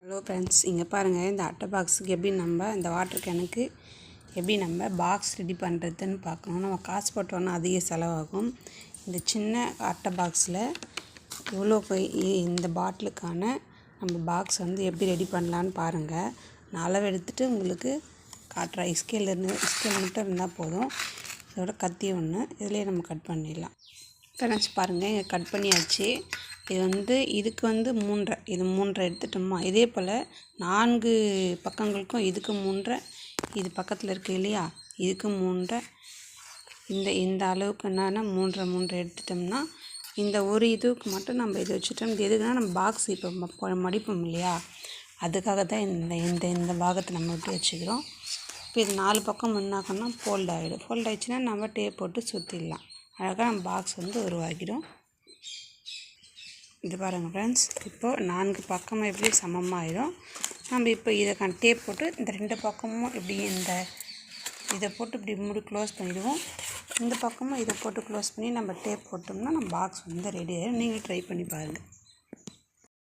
Hello friends, இங்கே பாருங்கள். இந்த அட்டை பாக்ஸுக்கு எப்படி நம்ம இந்த வாட்டர் கேனுக்கு எப்படி நம்ம பாக்ஸ் ரெடி பண்ணுறதுன்னு பார்க்கணும். நம்ம காசு போட்டோன்னா அதிக செலவாகும். இந்த சின்ன அட்டை பாக்ஸில் இவ்வளோ இந்த பாட்டிலுக்கான நம்ம பாக்ஸ் எப்படி ரெடி பண்ணலான்னு பாருங்கள். நான் அளவு எடுத்துகிட்டு உங்களுக்கு காட்டுறேன். ஸ்கேல் மட்டும் இருந்தால் போதும். இதோட கத்தி ஒன்று இதிலே நம்ம கட் பண்ணிடலாம். ஃப்ரெண்ட்ஸ் பாருங்கள், இங்கே கட் பண்ணியாச்சு. இதுக்கு 3 இது 3 எடுத்துட்டோமா. இதே போல் 4 பக்கங்களுக்கும் இதுக்கு 3, இது பக்கத்தில் இருக்குது இல்லையா, இதுக்கு 3, இந்த அளவுக்கு என்னென்னா 3 எடுத்துட்டோம்னா இந்த ஒரு இதுக்கு மட்டும் நம்ம இது வச்சுட்டோம். இது எதுக்குன்னா நம்ம பாக்ஸ் இப்போ மடிப்போம் இல்லையா, அதுக்காக தான் இந்த பாகத்தை நம்ம விட்டு வச்சுக்கிறோம். இப்போ இது 4 பக்கம் முன்னாக்கன்னா ஃபோல்ட் ஆகிடும். ஃபோல்ட் ஆகிடுச்சுன்னா நம்ம டேப் போட்டு சுற்றிடலாம். அழகாக நம்ம பாக்ஸ் உருவாக்கிடும். இது பாருங்கள் ஃப்ரெண்ட்ஸ், இப்போது 4 பக்கமும் எப்படி சமமாகிடும். நம்ம இப்போ இதை டேப் போட்டு இந்த 2 பக்கமும் இப்படி இதை போட்டு இப்படி மூடி க்ளோஸ் பண்ணிவிடுவோம். இந்த பக்கமும் இதை போட்டு க்ளோஸ் பண்ணி நம்ம டேப் போட்டோம்னா நம்ம பாக்ஸ் ரெடி ஆகிடும். நீங்கள் ட்ரை பண்ணி பாருங்கள்.